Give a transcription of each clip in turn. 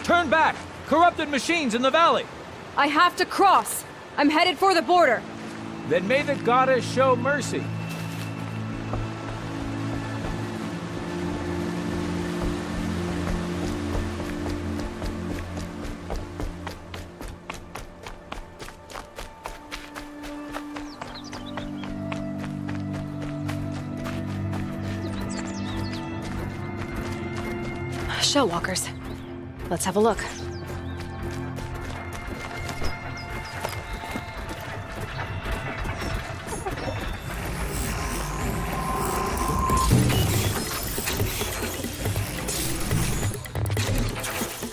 Turn back! Corrupted machines in the valley! I have to cross! I'm headed for the border! Then may the goddess show mercy. Shellwalkers. Let's have a look.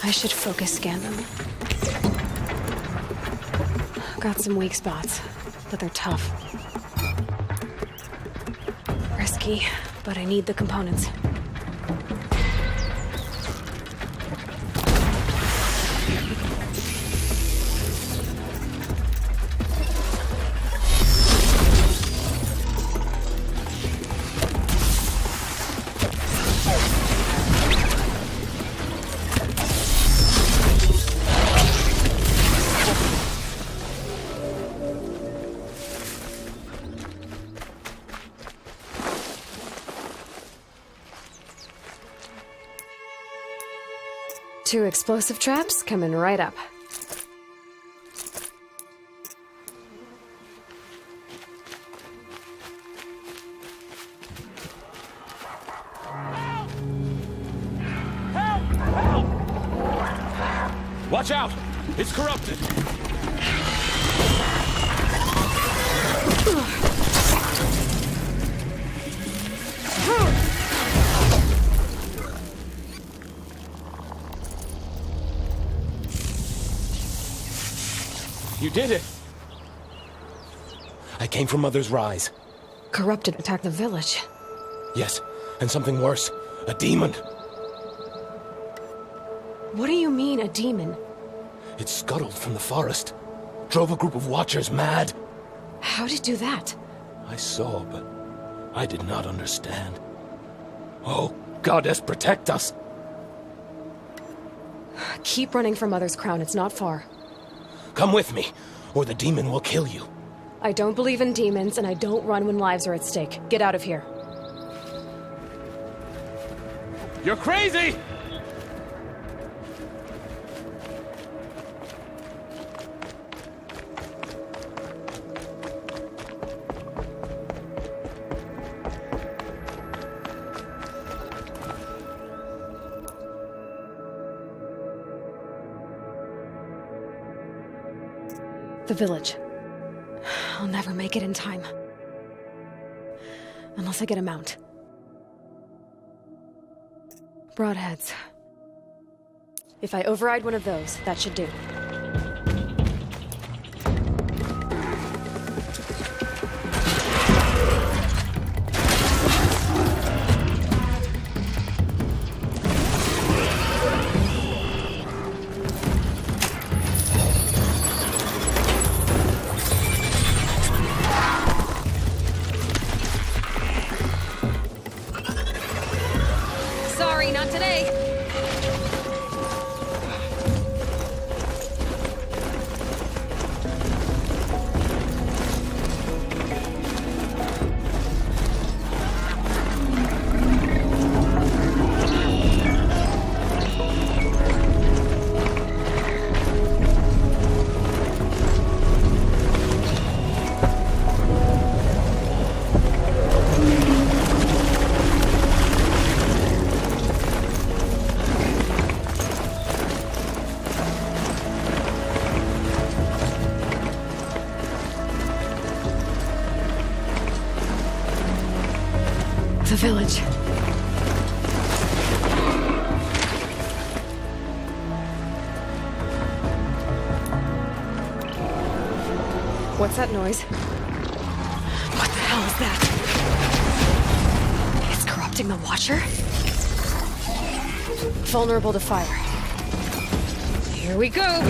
I should focus scan them. Got some weak spots, but they're tough. Risky, but I need the components. Two explosive traps coming right up. Watch out! It's corrupted! You did it! I came from Mother's Rise. Corrupted attacked the village. Yes, and something worse. A demon. What do you mean, a demon? It scuttled from the forest. Drove a group of Watchers mad. How did it do that? I saw, but I did not understand. Oh, Goddess, protect us! Keep running for Mother's crown, it's not far. Come with me, or the demon will kill you. I don't believe in demons, and I don't run when lives are at stake. Get out of here. You're crazy! The village. I'll never make it in time. Unless I get a mount. Broadheads. If I override one of those, that should do. Sorry, not today. The village. What's that noise? What the hell is that? It's corrupting the Watcher? Vulnerable to fire. Here we go!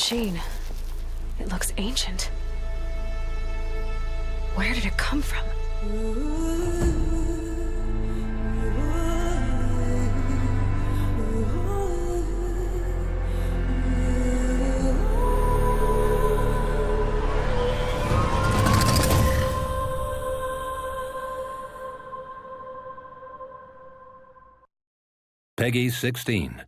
machine. It looks ancient. Where did it come from? Peggy 16.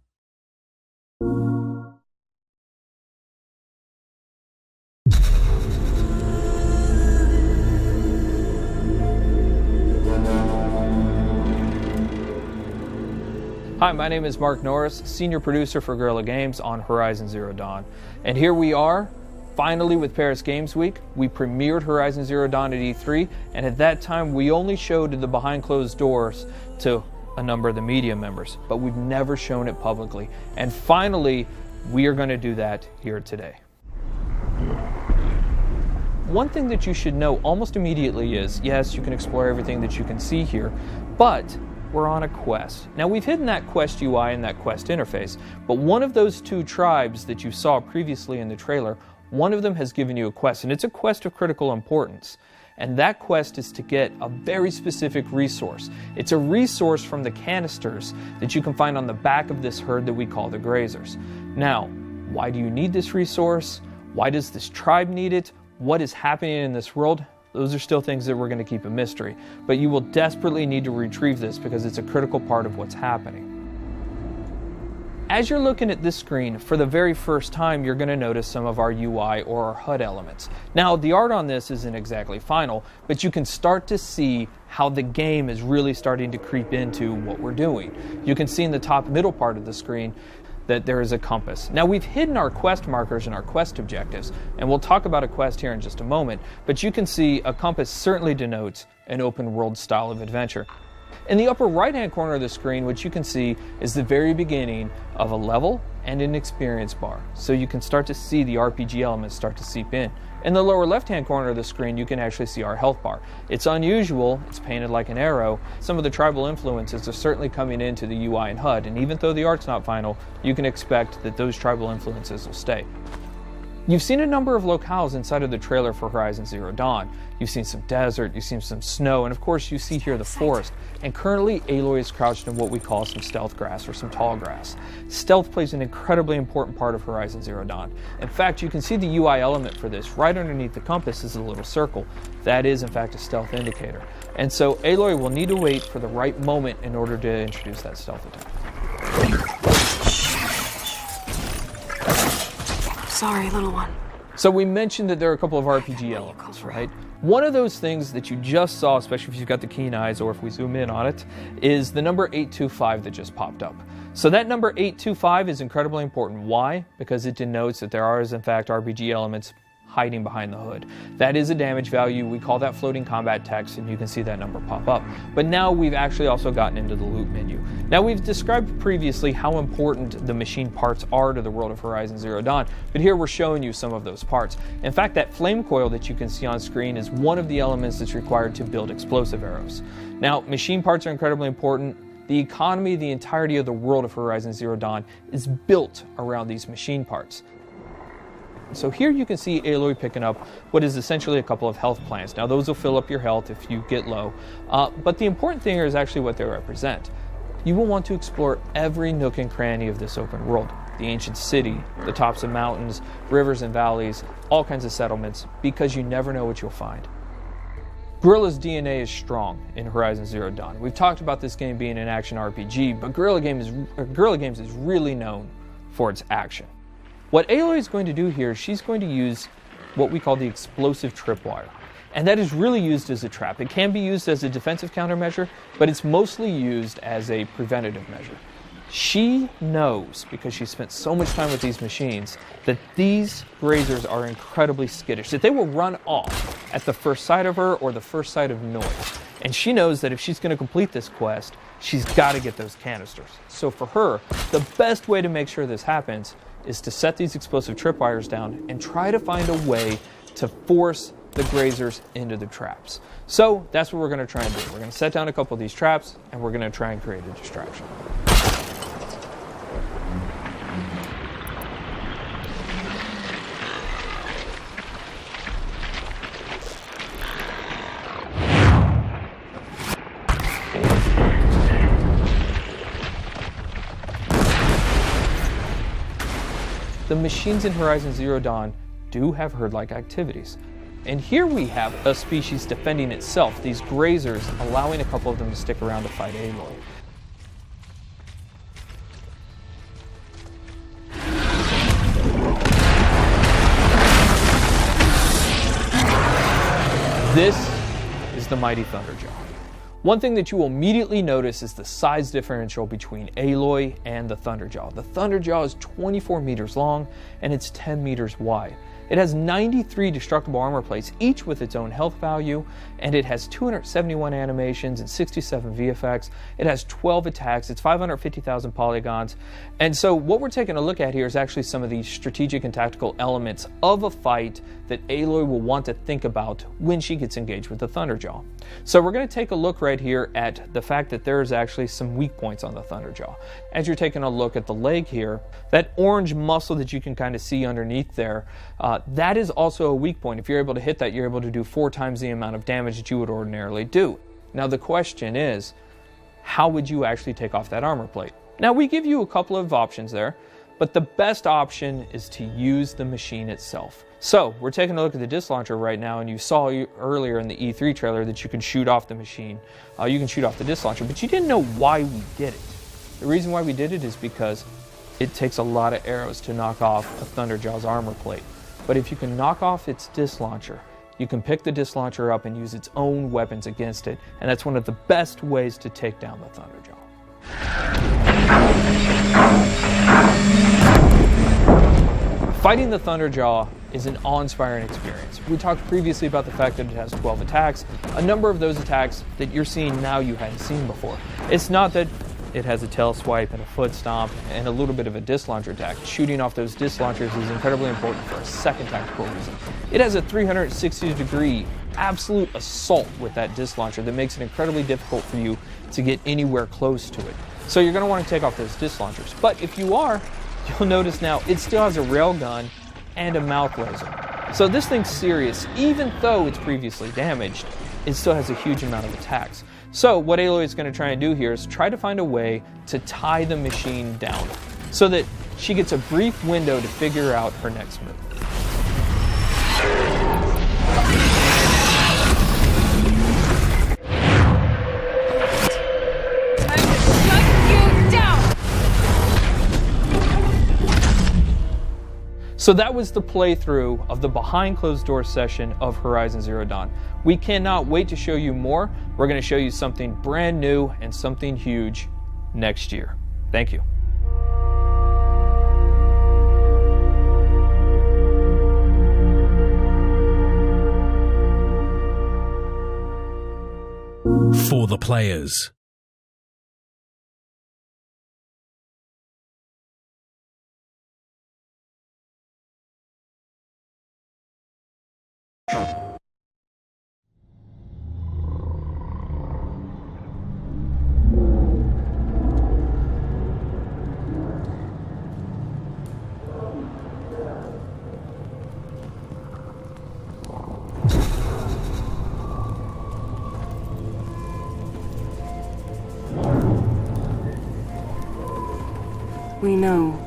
Hi, my name is Mark Norris, Senior Producer for Guerrilla Games on Horizon Zero Dawn. And here we are, finally with Paris Games Week. We premiered Horizon Zero Dawn at E3, and at that time we only showed the behind closed doors to a number of the media members, but we've never shown it publicly. And finally, we are going to do that here today. One thing that you should know almost immediately is, yes, you can explore everything that you can see here, but we're on a quest. Now, we've hidden that quest UI and that quest interface, but one of those two tribes that you saw previously in the trailer, one of them has given you a quest, and it's a quest of critical importance. And that quest is to get a very specific resource. It's a resource from the canisters that you can find on the back of this herd that we call the Grazers. Now, why do you need this resource? Why does this tribe need it? What is happening in this world? Those are still things that we're going to keep a mystery. But you will desperately need to retrieve this because it's a critical part of what's happening. As you're looking at this screen, for the very first time, you're going to notice some of our UI or our HUD elements. Now, the art on this isn't exactly final, but you can start to see how the game is really starting to creep into what we're doing. You can see in the top middle part of the screen that there is a compass. Now, we've hidden our quest markers and our quest objectives, and we'll talk about a quest here in just a moment, but you can see a compass certainly denotes an open world style of adventure. In the upper right-hand corner of the screen, what you can see is the very beginning of a level and an experience bar. So you can start to see the RPG elements start to seep in. In the lower left-hand corner of the screen, you can actually see our health bar. It's unusual, it's painted like an arrow. Some of the tribal influences are certainly coming into the UI and HUD, and even though the art's not final, you can expect that those tribal influences will stay. You've seen a number of locales inside of the trailer for Horizon Zero Dawn. You've seen some desert, you've seen some snow, and of course you see here the forest. And currently Aloy is crouched in what we call some stealth grass or some tall grass. Stealth plays an incredibly important part of Horizon Zero Dawn. In fact, you can see the UI element for this. Right underneath the compass is a little circle. That is in fact a stealth indicator. And so Aloy will need to wait for the right moment in order to introduce that stealth attack. Sorry, little one. So we mentioned that there are a couple of RPG elements, right? One of those things that you just saw, especially if you've got the keen eyes or if we zoom in on it, is the number 825 that just popped up. So that number 825 is incredibly important. Why? Because it denotes that there are, in fact, RPG elements hiding behind the hood. That is a damage value. We call that floating combat text, and you can see that number pop up. But now we've actually also gotten into the loot menu. Now, we've described previously how important the machine parts are to the world of Horizon Zero Dawn, but here we're showing you some of those parts. In fact, that flame coil that you can see on screen is one of the elements that's required to build explosive arrows. Now, machine parts are incredibly important. The economy, the entirety of the world of Horizon Zero Dawn is built around these machine parts. So here you can see Aloy picking up what is essentially a couple of health plants. Now those will fill up your health if you get low, but the important thing here is actually what they represent. You will want to explore every nook and cranny of this open world. The ancient city, the tops of mountains, rivers and valleys, all kinds of settlements, because you never know what you'll find. Guerrilla's DNA is strong in Horizon Zero Dawn. We've talked about this game being an action RPG, but Guerrilla Games is really known for its action. What Aloy is going to do here, she's going to use what we call the explosive tripwire. And that is really used as a trap. It can be used as a defensive countermeasure, but it's mostly used as a preventative measure. She knows, because she spent so much time with these machines, that these Grazers are incredibly skittish, that they will run off at the first sight of her or the first sight of noise. And she knows that if she's going to complete this quest, she's got to get those canisters. So for her, the best way to make sure this happens is to set these explosive tripwires down and try to find a way to force the Grazers into the traps. So that's what we're going to try and do. We're going to set down a couple of these traps, and we're going to try and create a distraction. the machines in Horizon Zero Dawn do have herd-like activities. And here we have a species defending itself, these grazers, allowing a couple of them to stick around to fight Aloy. This is the mighty Thunderjaw. One thing that you will immediately notice is the size differential between Aloy and the Thunderjaw. The Thunderjaw is 24 meters long and it's 10 meters wide. It has 93 destructible armor plates, each with its own health value, and it has 271 animations and 67 VFX. It has 12 attacks, it's 550,000 polygons. And so what we're taking a look at here is actually some of the strategic and tactical elements of a fight that Aloy will want to think about when she gets engaged with the Thunderjaw. So we're going to take a look right here at the fact that there's actually some weak points on the Thunderjaw. As you're taking a look at the leg here, that orange muscle that you can kind of see underneath there, that is also a weak point. If you're able to hit that, you're able to do 4 times the amount of damage that you would ordinarily do. Now the question is, how would you actually take off that armor plate? Now we give you a couple of options there, but the best option is to use the machine itself. So we're taking a look at the disc launcher right now, and you saw earlier in the E3 trailer that you can shoot off the machine. You can shoot off the disc launcher, but you didn't know why we did it. The reason why we did it is because it takes a lot of arrows to knock off a Thunderjaw's armor plate. But if you can knock off its disc launcher, you can pick the disc launcher up and use its own weapons against it, and that's one of the best ways to take down the Thunderjaw. Fighting the Thunderjaw is an awe-inspiring experience. We talked previously about the fact that it has 12 attacks. A number of those attacks that you're seeing now you hadn't seen before. It's not that it has a tail swipe and a foot stomp and a little bit of a disc launcher attack. Shooting off those disc launchers is incredibly important for a second tactical reason. It has a 360-degree absolute assault with that disc launcher that makes it incredibly difficult for you to get anywhere close to it. So you're going to want to take off those disc launchers. But if you are, you'll notice now it still has a railgun and a mouth laser. So this thing's serious. Even though it's previously damaged, it still has a huge amount of attacks. So what Aloy is going to try and do here is try to find a way to tie the machine down so that she gets a brief window to figure out her next move. So that was the playthrough of the behind closed door session of Horizon Zero Dawn. We cannot wait to show you more. We're going to show you something brand new and something huge next year. Thank you. For the players. We know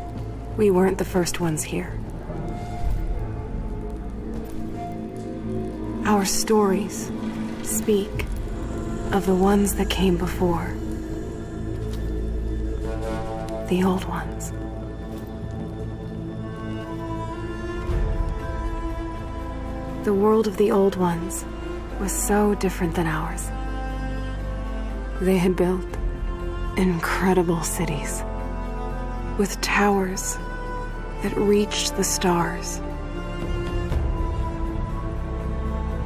we weren't the first ones here. Our stories speak of the ones that came before. The old ones. The world of the old ones was so different than ours. They had built incredible cities with towers that reached the stars.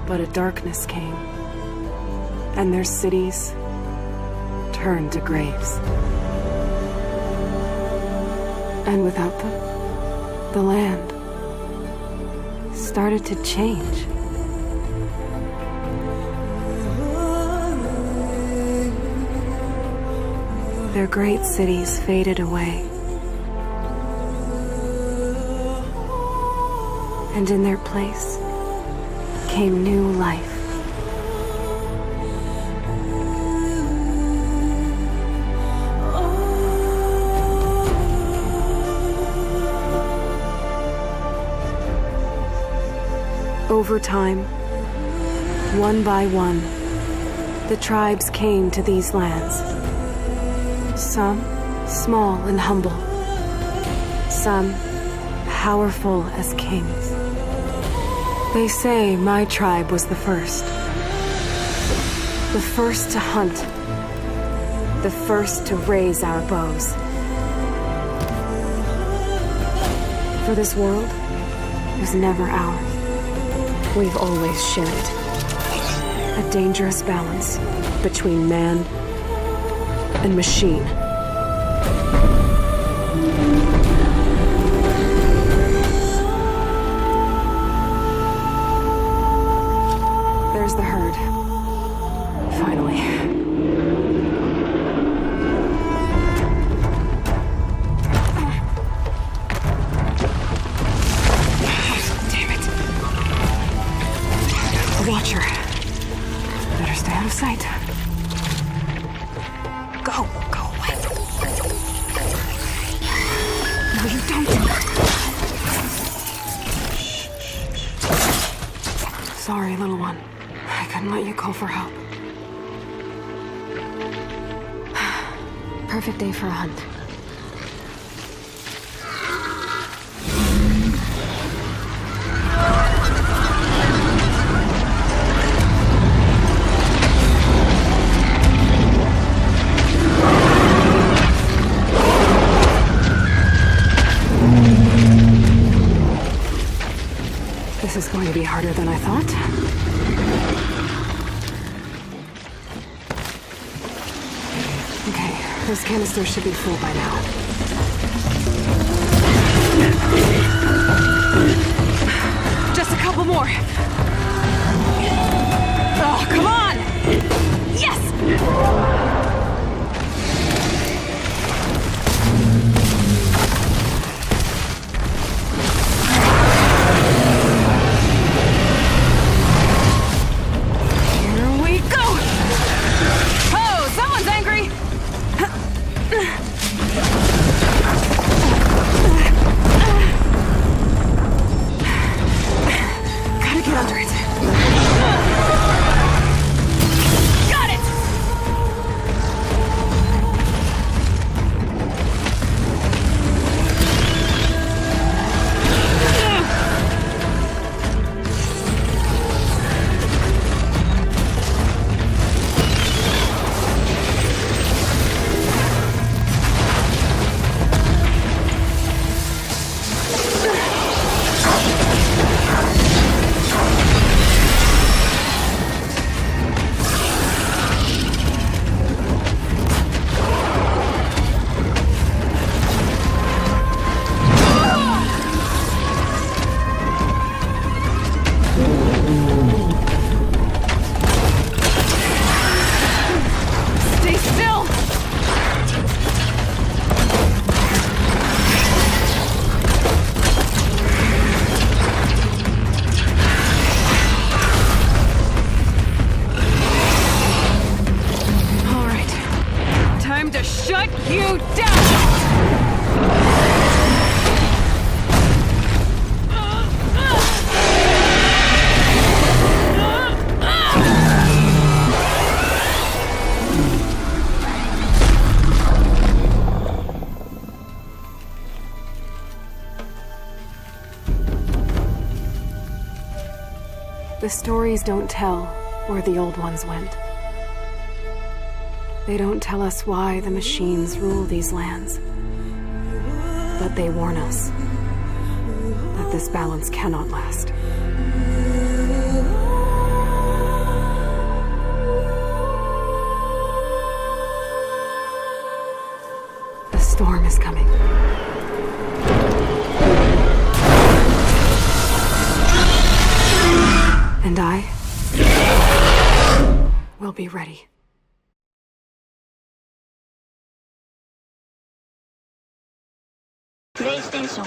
But a darkness came, and their cities turned to graves. And without them, the land started to change. Their great cities faded away. And in their place came new life. over time, one by one, the tribes came to these lands. Some small and humble, some powerful as kings. They say my tribe was the first to hunt, the first to raise our bows. For this world was never ours. We've always shared it. A dangerous balance between man and machine. There's the herd. Finally. Damn it. A watcher. Better stay out of sight. Go away. No, you don't. Sorry, little one. I couldn't let you call for help. Perfect day for a hunt. This is going to be harder than I thought. Okay, this canister should be full by now. Just a couple more. Oh, come on! Yes! The stories don't tell where the old ones went. They don't tell us why the machines rule these lands. But they warn us that this balance cannot last. The storm is coming. And I will be ready. PlayStation